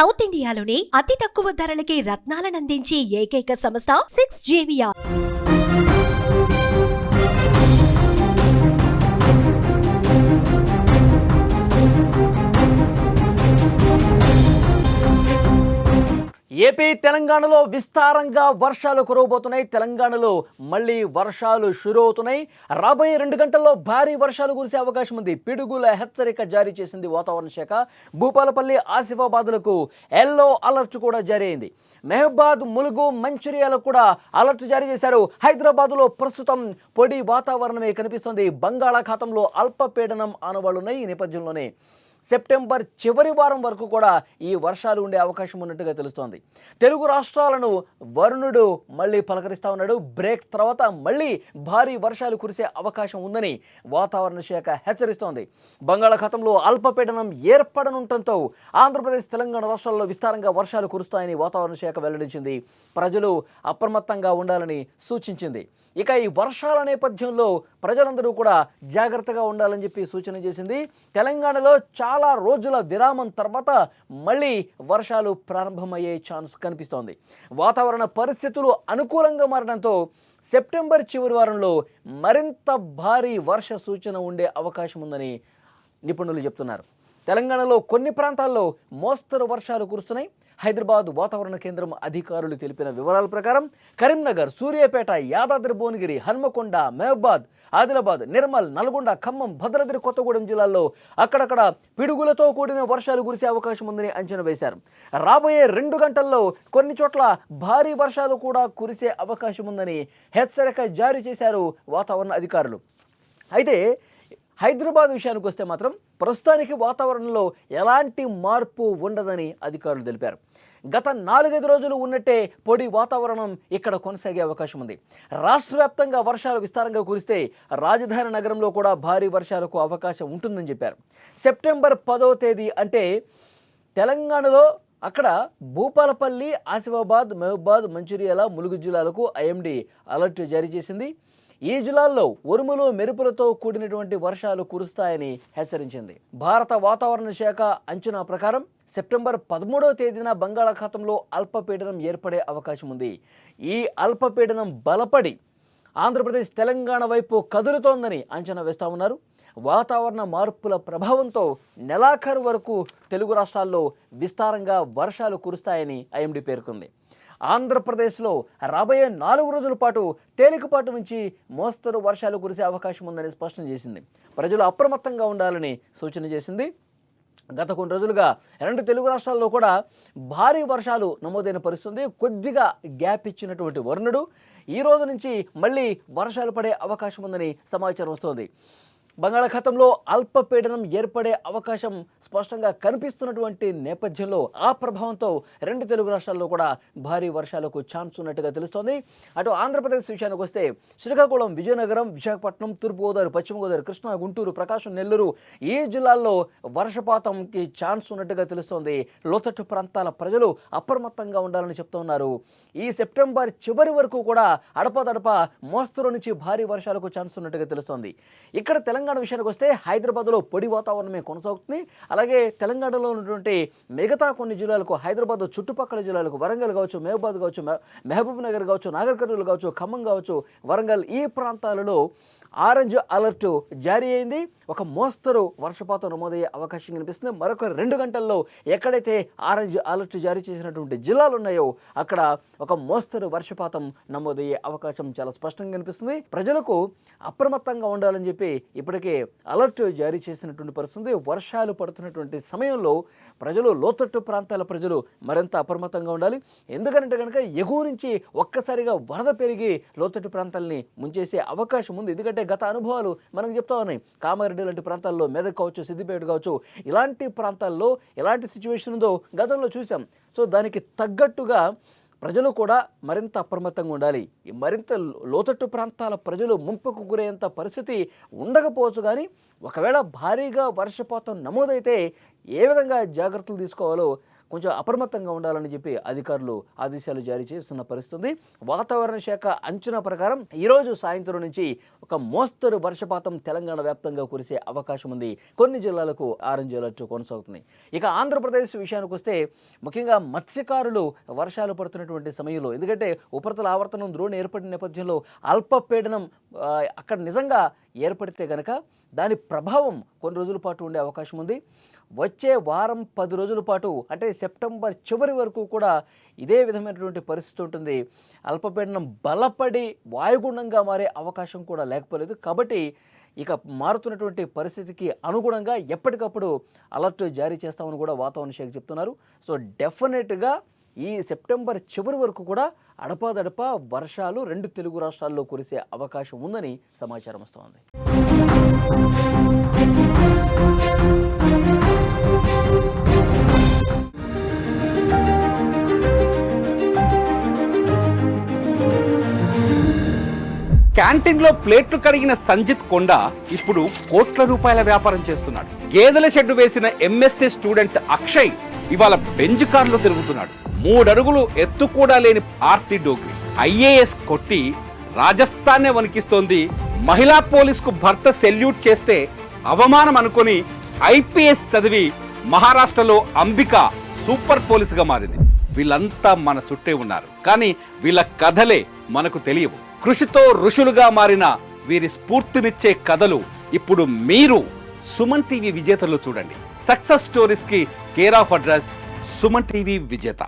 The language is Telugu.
సౌత్ ఇండియాలోనే అతి తక్కువ ధరలకి రత్నాలనందించే ఏకైక సంస్థ 6JVR. ఏపీ తెలంగాణలో విస్తారంగా వర్షాలు కురవబోతున్నాయి. తెలంగాణలో మళ్ళీ వర్షాలు షురూ అవుతున్నాయి. రాబోయే 2 గంటల్లో భారీ వర్షాలు కురిసే అవకాశం ఉంది. పిడుగుల హెచ్చరిక జారీ చేసింది వాతావరణ శాఖ. భూపాలపల్లి, ఆసిఫాబాద్లకు ఎల్లో అలర్ట్ కూడా జారీ అయింది. మహబూబాద్, ములుగు, మంచిర్యాలకు కూడా అలర్ట్ జారీ చేశారు. హైదరాబాద్లో ప్రస్తుతం పొడి వాతావరణమే కనిపిస్తుంది. బంగాళాఖాతంలో అల్పపీడనం ఆనవాళ్లున్నాయి. ఈ నేపథ్యంలోనే సెప్టెంబర్ చివరి వారం వరకు కూడా ఈ వర్షాలు ఉండే అవకాశం ఉన్నట్టుగా తెలుస్తోంది. తెలుగు రాష్ట్రాలను వరుణుడు మళ్ళీ పలకరిస్తా ఉన్నాడు. బ్రేక్ తర్వాత మళ్ళీ భారీ వర్షాలు కురిసే అవకాశం ఉందని వాతావరణ శాఖ హెచ్చరిస్తోంది. బంగాళాఖాతంలో అల్పపీడనం ఏర్పడనుండటంతో ఆంధ్రప్రదేశ్, తెలంగాణ రాష్ట్రాల్లో విస్తారంగా వర్షాలు కురుస్తాయని వాతావరణ శాఖ వెల్లడించింది. ప్రజలు అప్రమత్తంగా ఉండాలని సూచించింది. ఇక ఈ వర్షాల నేపథ్యంలో ప్రజలందరూ కూడా జాగ్రత్తగా ఉండాలని చెప్పి సూచన చేసింది. తెలంగాణలో చాలా రోజుల విరామం తర్వాత మళ్ళీ వర్షాలు ప్రారంభమయ్యే ఛాన్స్ కనిపిస్తోంది. వాతావరణ పరిస్థితులు అనుకూలంగా మారడంతో సెప్టెంబర్ చివరి వారంలో మరింత భారీ వర్ష సూచన ఉండే అవకాశం ఉందని నిపుణులు చెప్తున్నారు. తెలంగాణలో కొన్ని ప్రాంతాల్లో మోస్తరు వర్షాలు కురుస్తున్నాయి. హైదరాబాద్ వాతావరణ కేంద్రం అధికారులు తెలిపిన వివరాల ప్రకారం కరీంనగర్, సూర్యాపేట, యాదాద్రి భువనగిరి, హన్మకొండ, మహబూబాద్, ఆదిలాబాద్, నిర్మల్, నల్గొండ, ఖమ్మం, భద్రాద్రి కొత్తగూడెం జిల్లాల్లో అక్కడక్కడ పిడుగులతో కూడిన వర్షాలు కురిసే అవకాశం ఉందని అంచనా వేశారు. రాబోయే 2 గంటల్లో కొన్ని చోట్ల భారీ వర్షాలు కూడా కురిసే అవకాశం ఉందని హెచ్చరిక జారీ చేశారు వాతావరణ అధికారులు. అయితే హైదరాబాద్ విషయానికి వస్తే మాత్రం ప్రస్తుతానికి వాతావరణంలో ఎలాంటి మార్పు ఉండదని అధికారులు తెలిపారు. గత 4-5 రోజులు ఉన్నట్టే పొడి వాతావరణం ఇక్కడ కొనసాగే అవకాశం ఉంది. రాష్ట్ర వ్యాప్తంగా వర్షాలు విస్తారంగా కురిస్తే రాజధాని నగరంలో కూడా భారీ వర్షాలకు అవకాశం ఉంటుందని చెప్పారు. సెప్టెంబర్ 10వ తేదీ అంటే తెలంగాణలో అక్కడ భూపాలపల్లి, ఆసిఫాబాద్, మహబూబాద్, మంచిర్యాల, ములుగు జిల్లాలకు ఐఎండీ అలర్ట్ జారీ చేసింది. ఈ జిల్లాల్లో ఉరుములు, మెరుపులతో కూడినటువంటి వర్షాలు కురుస్తాయని హెచ్చరించింది. భారత వాతావరణ శాఖ అంచనా ప్రకారం సెప్టెంబర్ 13వ తేదీన బంగాళాఖాతంలో అల్పపీడనం ఏర్పడే అవకాశం ఉంది. ఈ అల్పపీడనం బలపడి ఆంధ్రప్రదేశ్, తెలంగాణ వైపు కదులుతోందని అంచనా వేస్తా ఉన్నారు. వాతావరణ మార్పుల ప్రభావంతో నెలాఖరు వరకు తెలుగు రాష్ట్రాల్లో విస్తారంగా వర్షాలు కురుస్తాయని ఐఎండీ పేర్కొంది. ఆంధ్రప్రదేశ్లో రాబోయే 4 రోజుల పాటు తేలికపాటి నుంచి మోస్తరు వర్షాలు కురిసే అవకాశం ఉందని స్పష్టం చేసింది. ప్రజలు అప్రమత్తంగా ఉండాలని సూచన చేసింది. గత కొన్ని రోజులుగా 2 తెలుగు రాష్ట్రాల్లో కూడా భారీ వర్షాలు నమోదైన పరిస్థితి. కొద్దిగా గ్యాప్ ఇచ్చినటువంటి వరుణుడు ఈ రోజు నుంచి మళ్ళీ వర్షాలు పడే అవకాశం ఉందని సమాచారం వస్తోంది. బంగాళాఖాతంలో అల్పపీడనం ఏర్పడే అవకాశం స్పష్టంగా కనిపిస్తున్నటువంటి నేపథ్యంలో ఆ ప్రభావంతో 2 తెలుగు రాష్ట్రాల్లో కూడా భారీ వర్షాలకు ఛాన్స్ ఉన్నట్టుగా తెలుస్తోంది. అటు ఆంధ్రప్రదేశ్ విషయానికి వస్తే శ్రీకాకుళం, విజయనగరం, విశాఖపట్నం, తూర్పుగోదావరి, పశ్చిమ గోదావరి, కృష్ణా, గుంటూరు, ప్రకాశం, నెల్లూరు ఈ జిల్లాల్లో వర్షపాతంకి ఛాన్స్ ఉన్నట్టుగా తెలుస్తోంది. లోతట్టు ప్రాంతాల ప్రజలు అప్రమత్తంగా ఉండాలని చెప్తున్నారు. ఈ సెప్టెంబర్ చివరి వరకు కూడా అడపాదడప మోస్తరు నుంచి భారీ వర్షాలకు ఛాన్స్ ఉన్నట్టుగా తెలుస్తోంది. ఇక్కడ తెలంగాణ విషయానికి వస్తే హైదరాబాద్లో పొడి వాతావరణమే కొనసాగుతుంది. అలాగే తెలంగాణలో ఉన్నటువంటి మిగతా కొన్ని జిల్లాలకు, హైదరాబాద్ చుట్టుపక్కల జిల్లాలకు, వరంగల్ కావచ్చు, మహబూబాద్ కావచ్చు, మహబూబ్ నగర్ కావచ్చు, నాగర్ కర్నూలు కావచ్చు, ఖమ్మం కావచ్చు, వరంగల్ ఈ ప్రాంతాలలో ఆరెంజ్ అలర్ట్ జారీ అయింది. ఒక మోస్తరు వర్షపాతం నమోదయ్యే అవకాశం కనిపిస్తుంది. మరొక 2 గంటల్లో ఎక్కడైతే ఆరెంజ్ అలర్ట్ జారీ చేసినటువంటి జిల్లాలు ఉన్నాయో అక్కడ ఒక మోస్తరు వర్షపాతం నమోదయ్యే అవకాశం చాలా స్పష్టంగా కనిపిస్తుంది. ప్రజలకు అప్రమత్తంగా ఉండాలని చెప్పి ఇప్పటికే అలర్ట్ జారీ చేసినటువంటి పరిస్థితి. వర్షాలు పడుతున్నటువంటి సమయంలో ప్రజలు, లోతట్టు ప్రాంతాల ప్రజలు మరింత అప్రమత్తంగా ఉండాలి. ఎందుకంటే కనుక ఎగువ నుంచి ఒక్కసారిగా వరద పెరిగి లోతట్టు ప్రాంతాలని ముంచేసే అవకాశం ఉంది. ఎందుకంటే గత అనుభవాలు మనకు చెప్తా ఉన్నాయి. కామారెడ్డి లాంటి ప్రాంతాల్లో, మెదక్ కావచ్చు, సిద్దిపేట కావచ్చు, ఇలాంటి ప్రాంతాల్లో ఎలాంటి సిచ్యువేషన్ ఉందో గతంలో చూసాం. సో దానికి తగ్గట్టుగా ప్రజలు కూడా మరింత అప్రమత్తంగా ఉండాలి. మరింత లోతట్టు ప్రాంతాల ప్రజలు ముంపుకు గురేంత పరిస్థితి ఉండకపోవచ్చు, కానీ ఒకవేళ భారీగా వర్షపాతం నమోదైతే ఏ విధంగా జాగ్రత్తలు తీసుకోవాలో కొంచెం అప్రమత్తంగా ఉండాలని చెప్పి అధికారులు ఆదేశాలు జారీ చేస్తున్న పరిస్థితి. వాతావరణ శాఖ అంచనా ప్రకారం ఈరోజు సాయంత్రం నుంచి ఒక మోస్తరు వర్షపాతం తెలంగాణ వ్యాప్తంగా కురిసే అవకాశం ఉంది. కొన్ని జిల్లాలకు ఆరెంజ్ అలర్ట్ కొనసాగుతుంది. ఇక ఆంధ్రప్రదేశ్ విషయానికి వస్తే ముఖ్యంగా మత్స్యకారులు వర్షాలు పడుతున్నటువంటి సమయంలో, ఎందుకంటే ఉపరితల ఆవర్తనం ద్రోణి ఏర్పడిన నేపథ్యంలో అల్పపీడనం అక్కడ నిజంగా ఏర్పడితే కనుక దాని ప్రభావం కొన్ని రోజుల పాటు ఉండే అవకాశం ఉంది. వచ్చే వారం 10 రోజుల పాటు అంటే సెప్టెంబర్ చివరి వరకు కూడా ఇదే విధమైనటువంటి పరిస్థితి ఉంటుంది. అల్పపీడనం బలపడి వాయుగుండంగా మారే అవకాశం కూడా లేకపోలేదు. కాబట్టి ఇక మారుతున్నటువంటి పరిస్థితికి అనుగుణంగా ఎప్పటికప్పుడు అలర్ట్ జారీ చేస్తామని కూడా వాతావరణ శాఖ చెప్తున్నారు. సో డెఫినెట్గా ఈ సెప్టెంబర్ చివరి వరకు కూడా అడపాదడపా వర్షాలు 2 తెలుగు రాష్ట్రాల్లో కురిసే అవకాశం ఉందని సమాచారం వస్తోంది. క్యాంటీన్లో ప్లేట్లు కడిగిన సంజిత్ కొండ ఇప్పుడు కోట్ల రూపాయల వ్యాపారం చేస్తున్నాడు. గేదెల షెడ్డు వేసిన ఎంఎస్సీ స్టూడెంట్ అక్షయ్ ఇవాళ బెంజ్ కార్లో తిరుగుతున్నాడు. 3 అడుగులు ఎత్తు కూడా లేని ఆర్తి డోగ్రి ఐఏఎస్ కొట్టి రాజస్థాన్నే వణికిస్తోంది. మహిళా పోలీసుకు భర్త సెల్యూట్ చేస్తే అవమానం అనుకొని ఐపీఎస్ చదివి మహారాష్ట్రలో అంబిక సూపర్ పోలీసుగా మారింది. వీళ్ళంతా మన చుట్టే ఉన్నారు, కానీ వీళ్ళ కథలే మనకు తెలియవు. కృషితో ఋషులుగా మారిన వీరి స్ఫూర్తినిచ్చే కథలు ఇప్పుడు మీరు సుమన్ టీవీ విజేతలు చూడండి. సక్సెస్ స్టోరీస్ కి care of address Suman TV విజేత.